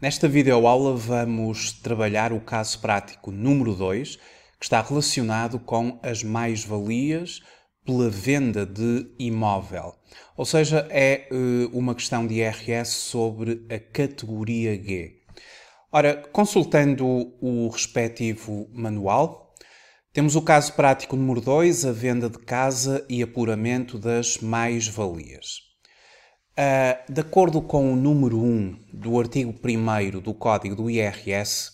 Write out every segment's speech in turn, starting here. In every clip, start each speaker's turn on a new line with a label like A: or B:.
A: Nesta videoaula vamos trabalhar o caso prático número 2, que está relacionado com as mais-valias pela venda de imóvel. Ou seja, é uma questão de IRS sobre a categoria G. Ora, consultando o respectivo manual, temos o caso prático número 2, a venda de casa e apuramento das mais-valias. De acordo com o número 1 do artigo 1º do Código do IRS,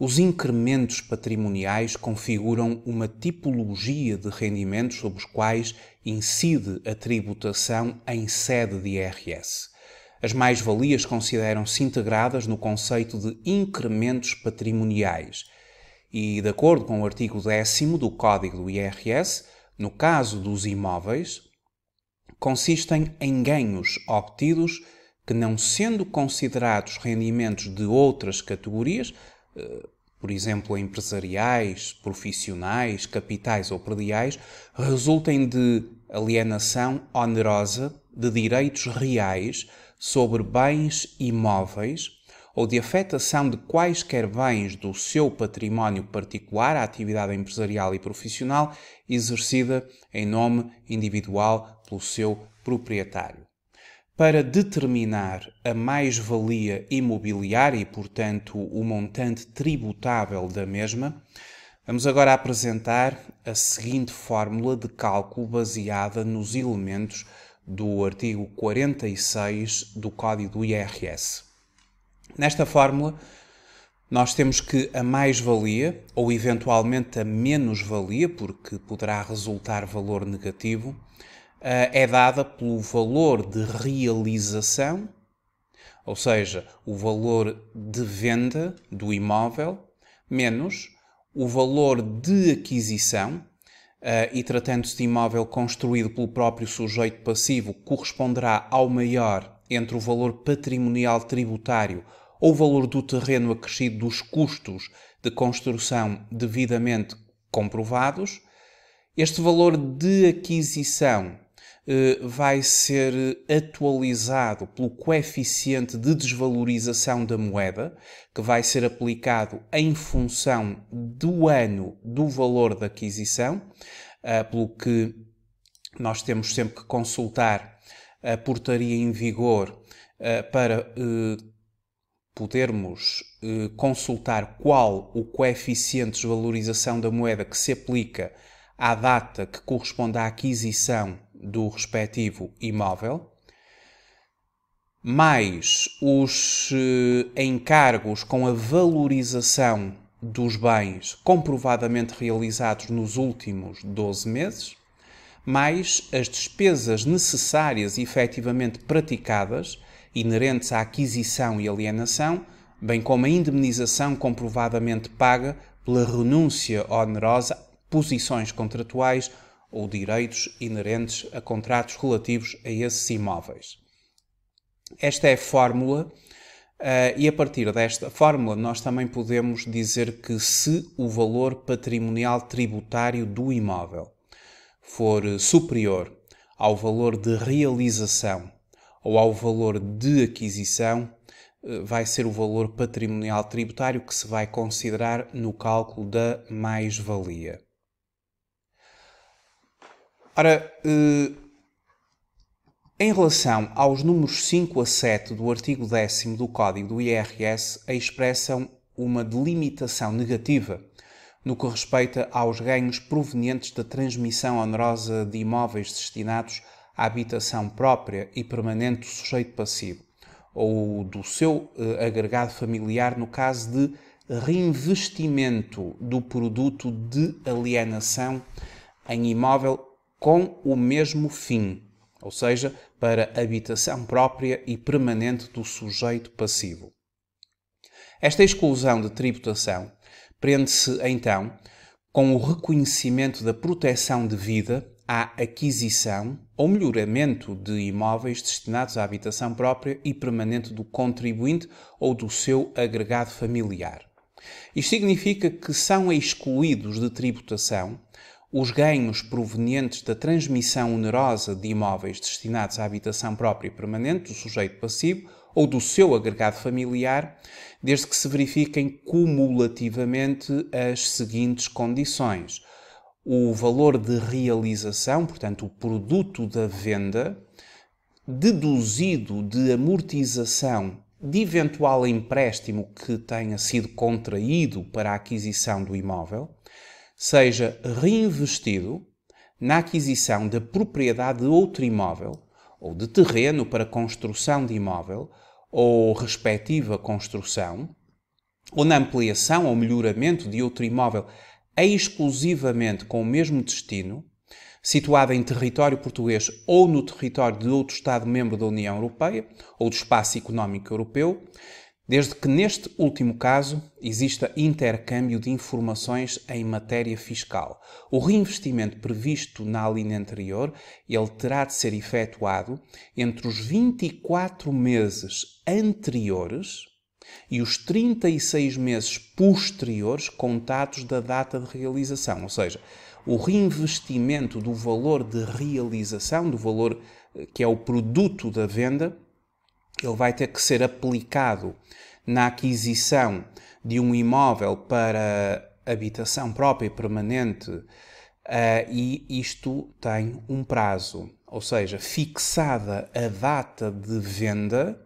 A: os incrementos patrimoniais configuram uma tipologia de rendimentos sobre os quais incide a tributação em sede de IRS. As mais-valias consideram-se integradas no conceito de incrementos patrimoniais e, de acordo com o artigo 10º do Código do IRS, no caso dos imóveis, consistem em ganhos obtidos que, não sendo considerados rendimentos de outras categorias, por exemplo, empresariais, profissionais, capitais ou prediais, resultem de alienação onerosa de direitos reais sobre bens imóveis ou de afetação de quaisquer bens do seu património particular à atividade empresarial e profissional exercida em nome individual pelo seu proprietário. Para determinar a mais-valia imobiliária e, portanto, o montante tributável da mesma, vamos agora apresentar a seguinte fórmula de cálculo baseada nos elementos do artigo 46 do Código do IRS. Nesta fórmula, nós temos que a mais-valia, ou eventualmente a menos-valia, porque poderá resultar valor negativo, é dada pelo valor de realização, ou seja, o valor de venda do imóvel, menos o valor de aquisição, e tratando-se de imóvel construído pelo próprio sujeito passivo, corresponderá ao maior entre o valor patrimonial tributário ou o valor do terreno acrescido dos custos de construção devidamente comprovados. Este valor de aquisição vai ser atualizado pelo coeficiente de desvalorização da moeda, que vai ser aplicado em função do ano do valor da aquisição, pelo que nós temos sempre que consultar a portaria em vigor para podermos consultar qual o coeficiente de desvalorização da moeda que se aplica à data que corresponde à aquisição do respectivo imóvel, mais os encargos com a valorização dos bens comprovadamente realizados nos últimos 12 meses, mais as despesas necessárias e efetivamente praticadas, inerentes à aquisição e alienação, bem como a indemnização comprovadamente paga pela renúncia onerosa, posições contratuais ou direitos inerentes a contratos relativos a esses imóveis. Esta é a fórmula, e a partir desta fórmula nós também podemos dizer que se o valor patrimonial tributário do imóvel for superior ao valor de realização ou ao valor de aquisição, vai ser o valor patrimonial tributário que se vai considerar no cálculo da mais-valia. Ora, em relação aos números 5 a 7 do artigo 10º do Código do IRS, expressam uma delimitação negativa no que respeita aos ganhos provenientes da transmissão onerosa de imóveis destinados à habitação própria e permanente do sujeito passivo, ou do seu agregado familiar no caso de reinvestimento do produto de alienação em imóvel com o mesmo fim, ou seja, para habitação própria e permanente do sujeito passivo. Esta exclusão de tributação prende-se, então, com o reconhecimento da proteção devida à aquisição ou melhoramento de imóveis destinados à habitação própria e permanente do contribuinte ou do seu agregado familiar. Isto significa que são excluídos de tributação os ganhos provenientes da transmissão onerosa de imóveis destinados à habitação própria e permanente do sujeito passivo ou do seu agregado familiar, desde que se verifiquem cumulativamente as seguintes condições: o valor de realização, portanto, o produto da venda, deduzido de amortização de eventual empréstimo que tenha sido contraído para a aquisição do imóvel, seja reinvestido na aquisição da propriedade de outro imóvel, ou de terreno para construção de imóvel, ou respectiva construção, ou na ampliação ou melhoramento de outro imóvel exclusivamente com o mesmo destino, situado em território português ou no território de outro Estado-membro da União Europeia ou do Espaço Económico Europeu, desde que neste último caso exista intercâmbio de informações em matéria fiscal. O reinvestimento previsto na linha anterior, ele terá de ser efetuado entre os 24 meses anteriores e os 36 meses posteriores contados da data de realização, ou seja, o reinvestimento do valor de realização, do valor que é o produto da venda, ele vai ter que ser aplicado na aquisição de um imóvel para habitação própria e permanente, e isto tem um prazo, ou seja, fixada a data de venda,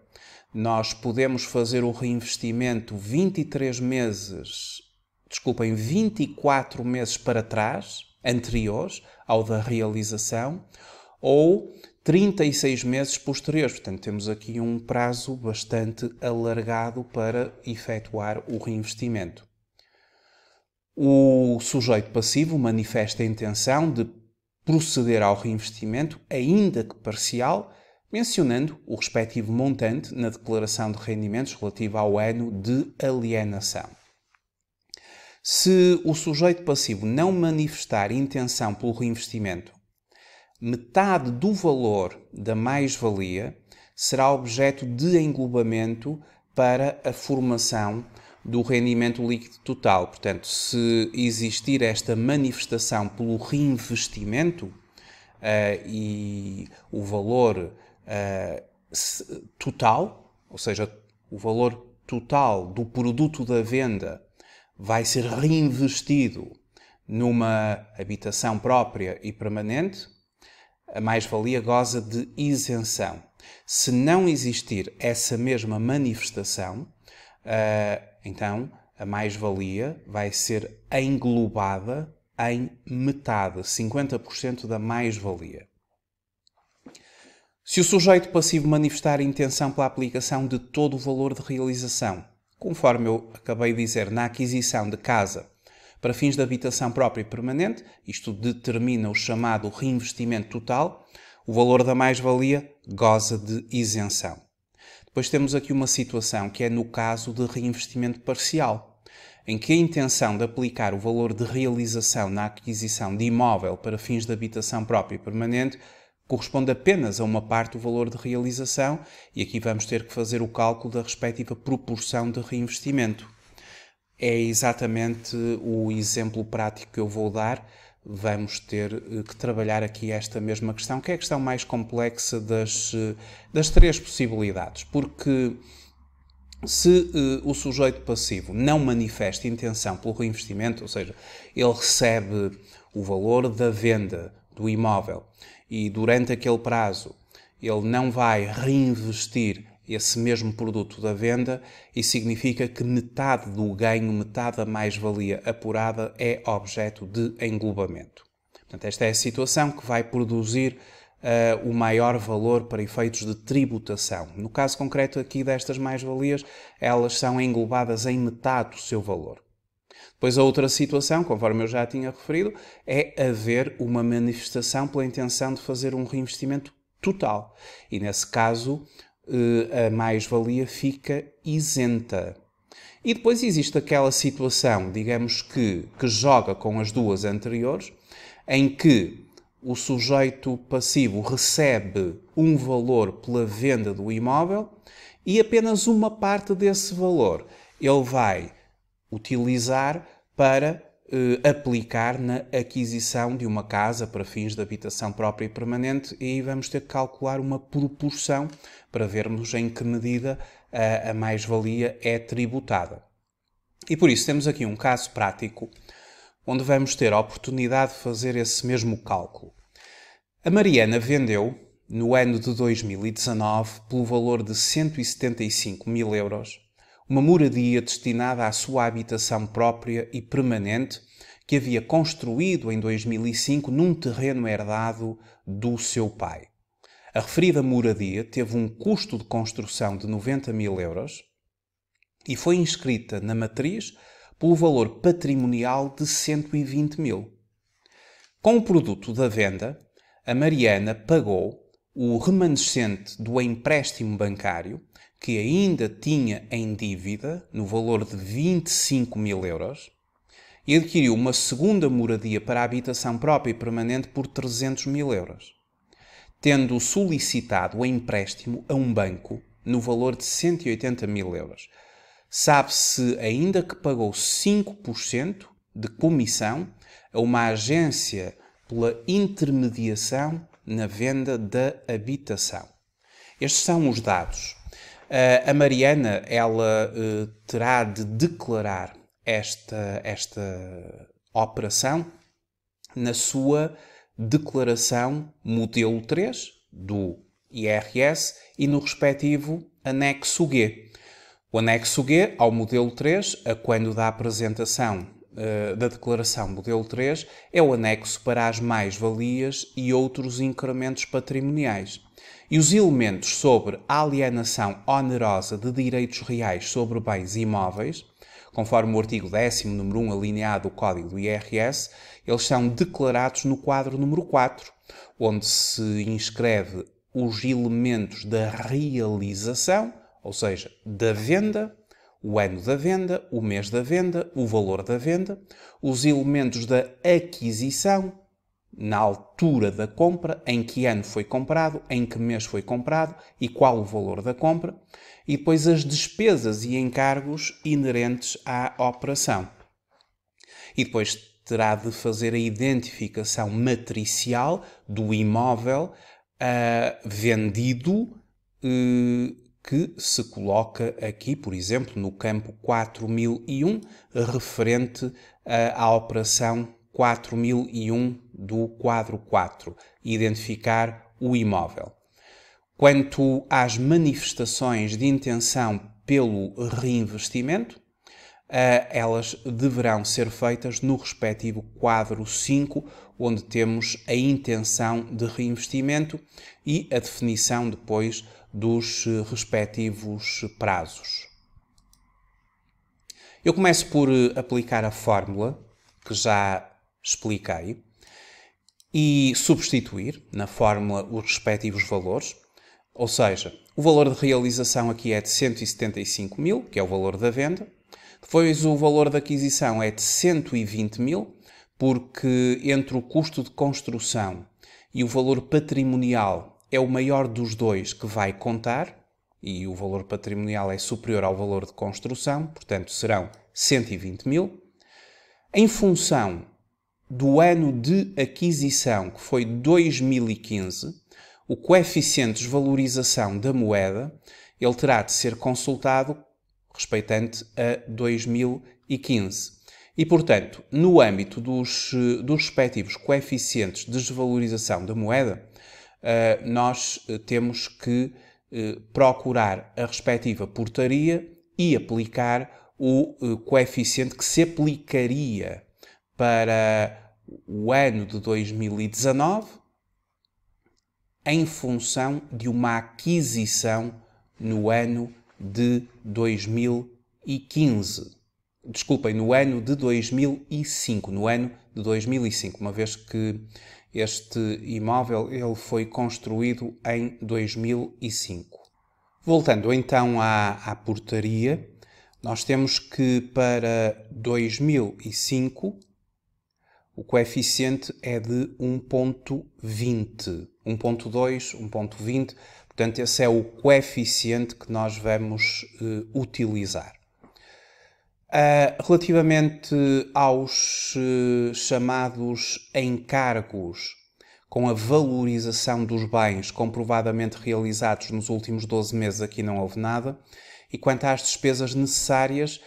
A: nós podemos fazer o reinvestimento 24 meses para trás, anteriores ao da realização, ou 36 meses posteriores. Portanto, temos aqui um prazo bastante alargado para efetuar o reinvestimento. O sujeito passivo manifesta a intenção de proceder ao reinvestimento, ainda que parcial, mencionando o respectivo montante na declaração de rendimentos relativa ao ano de alienação. Se o sujeito passivo não manifestar intenção pelo reinvestimento, metade do valor da mais-valia será objeto de englobamento para a formação do rendimento líquido total. Portanto, se existir esta manifestação pelo reinvestimento e o valor total, ou seja, o valor total do produto da venda vai ser reinvestido numa habitação própria e permanente, a mais-valia goza de isenção. Se não existir essa mesma manifestação, então a mais-valia vai ser englobada em metade, 50% da mais-valia. Se o sujeito passivo manifestar intenção pela aplicação de todo o valor de realização, conforme eu acabei de dizer, na aquisição de casa para fins de habitação própria e permanente, isto determina o chamado reinvestimento total, o valor da mais-valia goza de isenção. Depois temos aqui uma situação que é no caso de reinvestimento parcial, em que a intenção de aplicar o valor de realização na aquisição de imóvel para fins de habitação própria e permanente corresponde apenas a uma parte do valor de realização, e aqui vamos ter que fazer o cálculo da respectiva proporção de reinvestimento. É exatamente o exemplo prático que eu vou dar. Vamos ter que trabalhar aqui esta mesma questão, que é a questão mais complexa das três possibilidades, porque se o sujeito passivo não manifesta intenção pelo reinvestimento, ou seja, ele recebe o valor da venda do imóvel e durante aquele prazo ele não vai reinvestir esse mesmo produto da venda, isso significa que metade do ganho, metade da mais-valia apurada é objeto de englobamento. Portanto, esta é a situação que vai produzir o maior valor para efeitos de tributação. No caso concreto aqui destas mais-valias, elas são englobadas em metade do seu valor. Depois a outra situação, conforme eu já tinha referido, é haver uma manifestação pela intenção de fazer um reinvestimento total. E nesse caso, a mais-valia fica isenta. E depois existe aquela situação, digamos que joga com as duas anteriores, em que o sujeito passivo recebe um valor pela venda do imóvel e apenas uma parte desse valor ele vai utilizar para aplicar na aquisição de uma casa para fins de habitação própria e permanente, e aí vamos ter que calcular uma proporção para vermos em que medida a mais-valia é tributada. E por isso temos aqui um caso prático onde vamos ter a oportunidade de fazer esse mesmo cálculo. A Mariana vendeu, no ano de 2019, pelo valor de 175 mil euros, uma moradia destinada à sua habitação própria e permanente que havia construído em 2005 num terreno herdado do seu pai. A referida moradia teve um custo de construção de 90 mil euros e foi inscrita na matriz pelo valor patrimonial de 120 mil. Com o produto da venda, a Mariana pagou o remanescente do empréstimo bancário, que ainda tinha em dívida, no valor de 25 mil euros, e adquiriu uma segunda moradia para a habitação própria e permanente por 300 mil euros, tendo solicitado o empréstimo a um banco no valor de 180 mil euros. Sabe-se ainda que pagou 5% de comissão a uma agência pela intermediação na venda da habitação. Estes são os dados. A Mariana, ela terá de declarar esta operação na sua declaração modelo 3 do IRS e no respectivo anexo G. O anexo G ao modelo 3, a quando da apresentação da declaração modelo 3, é o anexo para as mais-valias e outros incrementos patrimoniais. E os elementos sobre a alienação onerosa de direitos reais sobre bens imóveis, conforme o artigo 10º, número 1, alineado do Código do IRS, eles são declarados no quadro número 4, onde se inscreve os elementos da realização, ou seja, da venda, o ano da venda, o mês da venda, o valor da venda, os elementos da aquisição, na altura da compra, em que ano foi comprado, em que mês foi comprado e qual o valor da compra, e depois as despesas e encargos inerentes à operação. E depois terá de fazer a identificação matricial do imóvel vendido, que se coloca aqui, por exemplo, no campo 4001, referente à operação 4001 do quadro 4, identificar o imóvel. Quanto às manifestações de intenção pelo reinvestimento, elas deverão ser feitas no respectivo quadro 5, onde temos a intenção de reinvestimento e a definição depois dos respectivos prazos. Eu começo por aplicar a fórmula que já expliquei e substituir na fórmula os respectivos valores, ou seja, o valor de realização aqui é de 175 mil, que é o valor da venda, depois o valor da aquisição é de 120 mil, porque entre o custo de construção e o valor patrimonial é o maior dos dois que vai contar, e o valor patrimonial é superior ao valor de construção, portanto serão 120 mil. Em função do ano de aquisição, que foi 2015, o coeficiente de desvalorização da moeda, ele terá de ser consultado respeitante a 2015. E, portanto, no âmbito dos respectivos coeficientes de desvalorização da moeda, nós temos que procurar a respectiva portaria e aplicar o coeficiente que se aplicaria para o ano de 2019 em função de uma aquisição no ano de 2015. Desculpem, no ano de 2005. No ano de 2005, uma vez que este imóvel ele foi construído em 2005. Voltando então à portaria, nós temos que para 2005 o coeficiente é de 1.20, 1.2, 1.20, portanto esse é o coeficiente que nós vamos utilizar. Relativamente aos chamados encargos com a valorização dos bens comprovadamente realizados nos últimos 12 meses, aqui não houve nada. E quanto às despesas necessárias,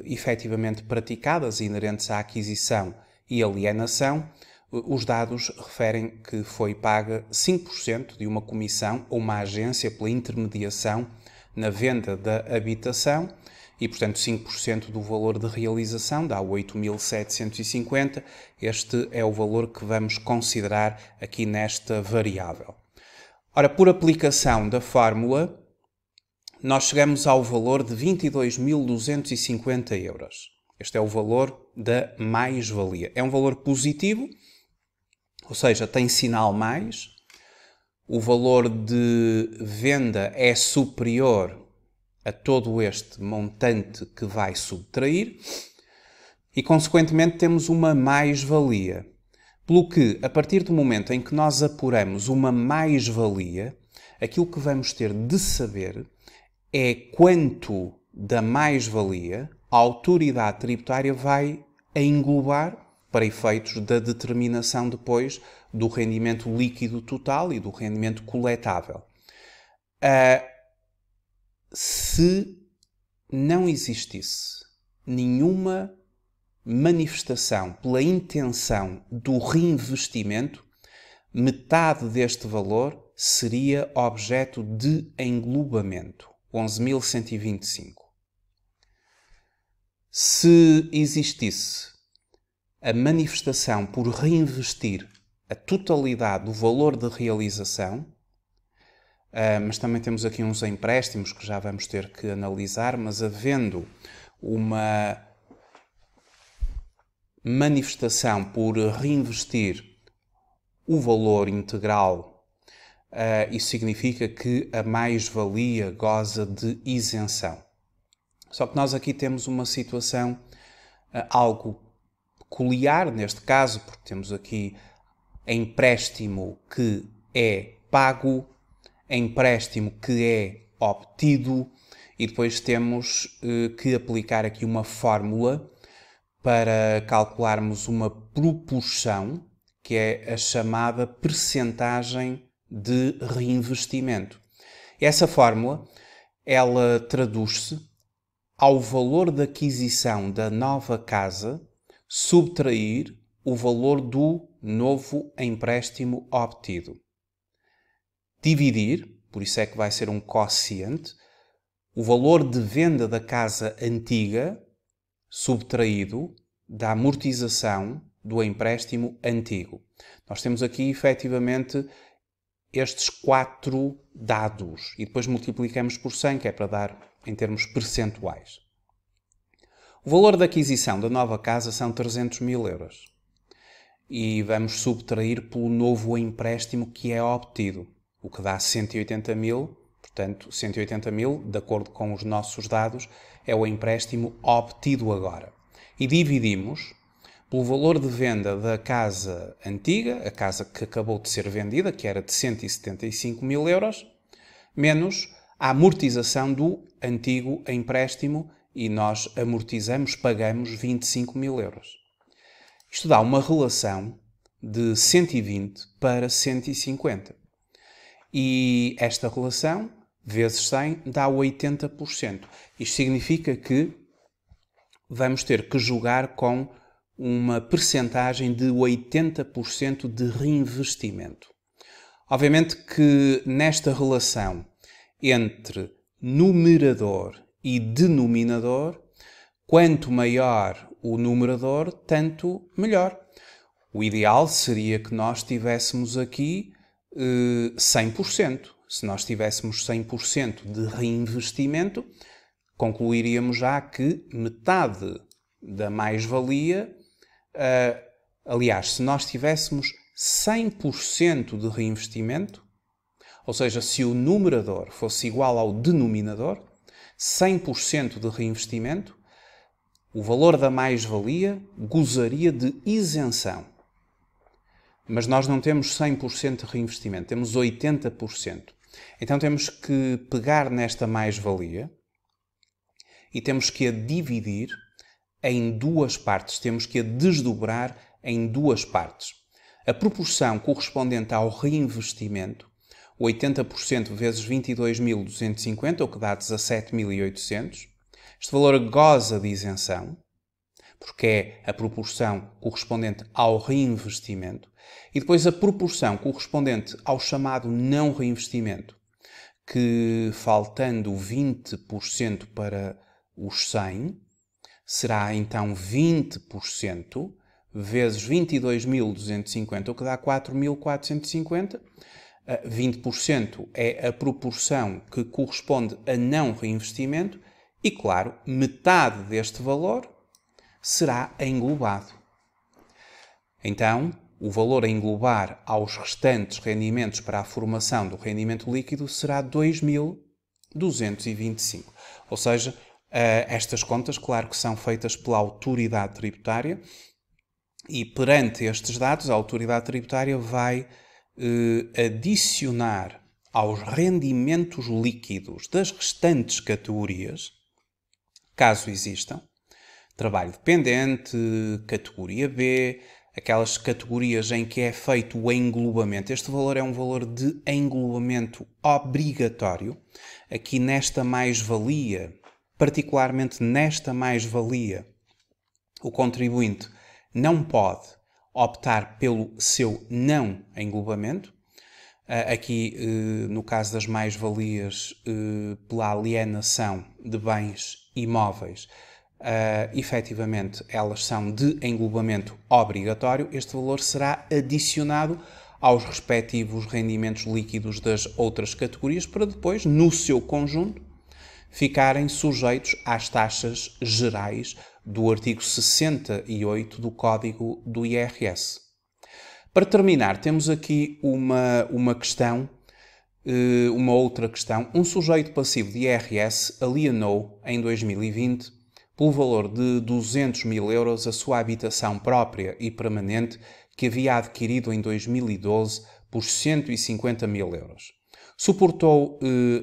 A: efetivamente praticadas, inerentes à aquisição e alienação, os dados referem que foi paga 5% de uma comissão ou uma agência pela intermediação na venda da habitação e, portanto, 5% do valor de realização dá 8.750. Este é o valor que vamos considerar aqui nesta variável. Ora, por aplicação da fórmula, nós chegamos ao valor de 22.250 euros. Este é o valor da mais-valia. É um valor positivo, ou seja, tem sinal mais. O valor de venda é superior a todo este montante que vai subtrair e, consequentemente, temos uma mais-valia. Pelo que, a partir do momento em que nós apuramos uma mais-valia, aquilo que vamos ter de saber é quanto da mais-valia a autoridade tributária vai englobar para efeitos da determinação depois do rendimento líquido total e do rendimento coletável. Se não existisse nenhuma manifestação pela intenção do reinvestimento, metade deste valor seria objeto de englobamento, 11.125. Se existisse a manifestação por reinvestir a totalidade do valor de realização, mas também temos aqui uns empréstimos que já vamos ter que analisar, mas havendo uma manifestação por reinvestir o valor integral, isso significa que a mais-valia goza de isenção. Só que nós aqui temos uma situação algo peculiar neste caso, porque temos aqui empréstimo que é pago, empréstimo que é obtido e depois temos que aplicar aqui uma fórmula para calcularmos uma proporção, que é a chamada percentagem de reinvestimento. Essa fórmula, ela traduz-se ao valor de aquisição da nova casa subtrair o valor do novo empréstimo obtido. Dividir, por isso é que vai ser um quociente, o valor de venda da casa antiga subtraído da amortização do empréstimo antigo. Nós temos aqui, efetivamente, estes 4 dados e depois multiplicamos por 100, que é para dar em termos percentuais. O valor da aquisição da nova casa são 300.000 euros. E vamos subtrair pelo novo empréstimo que é obtido, o que dá 180.000. Portanto, 180.000, de acordo com os nossos dados, é o empréstimo obtido agora. E dividimos pelo valor de venda da casa antiga, a casa que acabou de ser vendida, que era de 175.000 euros, menos a amortização do antigo empréstimo, e nós amortizamos, pagamos 25.000 euros. Isto dá uma relação de 120 para 150. E esta relação, vezes 100, dá 80%. Isto significa que vamos ter que jogar com uma percentagem de 80% de reinvestimento. Obviamente que nesta relação entre numerador e denominador, quanto maior o numerador, tanto melhor. O ideal seria que nós tivéssemos aqui 100%. Se nós tivéssemos 100% de reinvestimento, concluiríamos já que metade da mais-valia, aliás, se nós tivéssemos 100% de reinvestimento, ou seja, se o numerador fosse igual ao denominador, 100% de reinvestimento, o valor da mais-valia gozaria de isenção. Mas nós não temos 100% de reinvestimento, temos 80%. Então temos que pegar nesta mais-valia e temos que a dividir em duas partes, temos que a desdobrar em duas partes. A proporção correspondente ao reinvestimento, 80% vezes 22.250, o que dá 17.800. Este valor goza de isenção, porque é a proporção correspondente ao reinvestimento. E depois a proporção correspondente ao chamado não reinvestimento, que faltando 20% para os 100, será então 20% vezes 22.250, o que dá 4.450. 20% é a proporção que corresponde a não reinvestimento e, claro, metade deste valor será englobado. Então, o valor a englobar aos restantes rendimentos para a formação do rendimento líquido será 2.225. Ou seja, estas contas, claro que são feitas pela autoridade tributária e perante estes dados a autoridade tributária vai adicionar aos rendimentos líquidos das restantes categorias, caso existam, trabalho dependente, categoria B, aquelas categorias em que é feito o englobamento. Este valor é um valor de englobamento obrigatório. Aqui nesta mais-valia, particularmente nesta mais-valia, o contribuinte não pode optar pelo seu não englobamento. Aqui, no caso das mais-valias, pela alienação de bens imóveis, efetivamente elas são de englobamento obrigatório. Este valor será adicionado aos respectivos rendimentos líquidos das outras categorias para depois, no seu conjunto, ficarem sujeitos às taxas gerais do artigo 68 do Código do IRS. Para terminar, temos aqui uma questão, uma outra questão. Um sujeito passivo de IRS alienou em 2020, pelo valor de 200.000 euros, a sua habitação própria e permanente que havia adquirido em 2012 por 150.000 euros. Suportou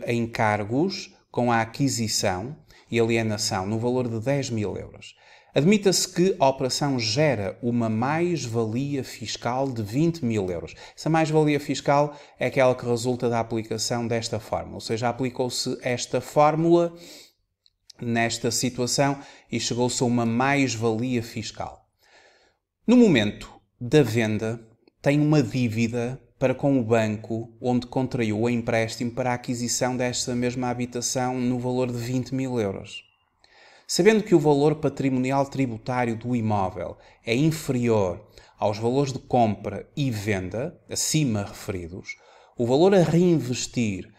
A: encargos com a aquisição e alienação no valor de 10.000 euros. Admita-se que a operação gera uma mais-valia fiscal de 20.000 euros. Essa mais-valia fiscal é aquela que resulta da aplicação desta fórmula, ou seja, aplicou-se esta fórmula nesta situação e chegou-se a uma mais-valia fiscal. No momento da venda, tem uma dívida para com o banco onde contraiu o empréstimo para a aquisição desta mesma habitação no valor de 20.000 euros. Sabendo que o valor patrimonial tributário do imóvel é inferior aos valores de compra e venda, acima referidos, o valor a reinvestir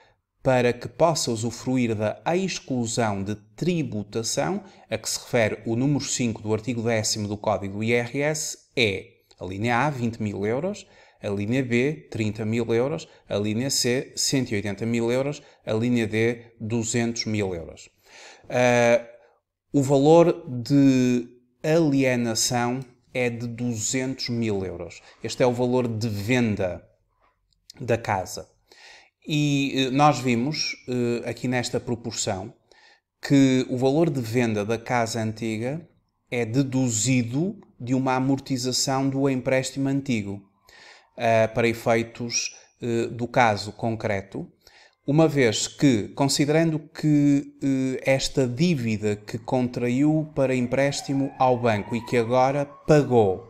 A: para que possa usufruir da exclusão de tributação, a que se refere o número 5 do artigo 10º do Código do IRS, é a linha A, 20.000 euros, a linha B, 30.000 euros, a linha C, 180.000 euros, a linha D, 200.000 euros. O valor de alienação é de 200.000 euros. Este é o valor de venda da casa. E nós vimos aqui nesta proporção que o valor de venda da casa antiga é deduzido de uma amortização do empréstimo antigo, para efeitos do caso concreto, uma vez que, considerando que esta dívida que contraiu para empréstimo ao banco e que agora pagou,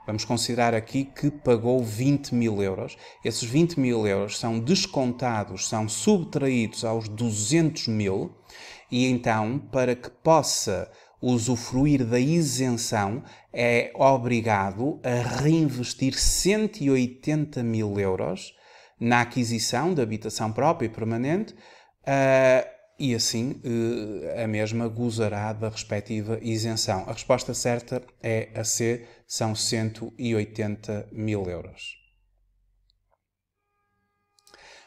A: vamos considerar aqui que pagou 20.000 euros, esses 20.000 euros são descontados, são subtraídos aos 200.000 e então, para que possa usufruir da isenção, é obrigado a reinvestir 180.000 euros na aquisição de habitação própria e permanente e assim a mesma gozará da respectiva isenção. A resposta certa é a C, são 180.000 euros.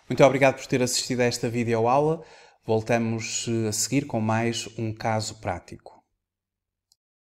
A: Muito obrigado por ter assistido a esta videoaula. Voltamos a seguir com mais um caso prático.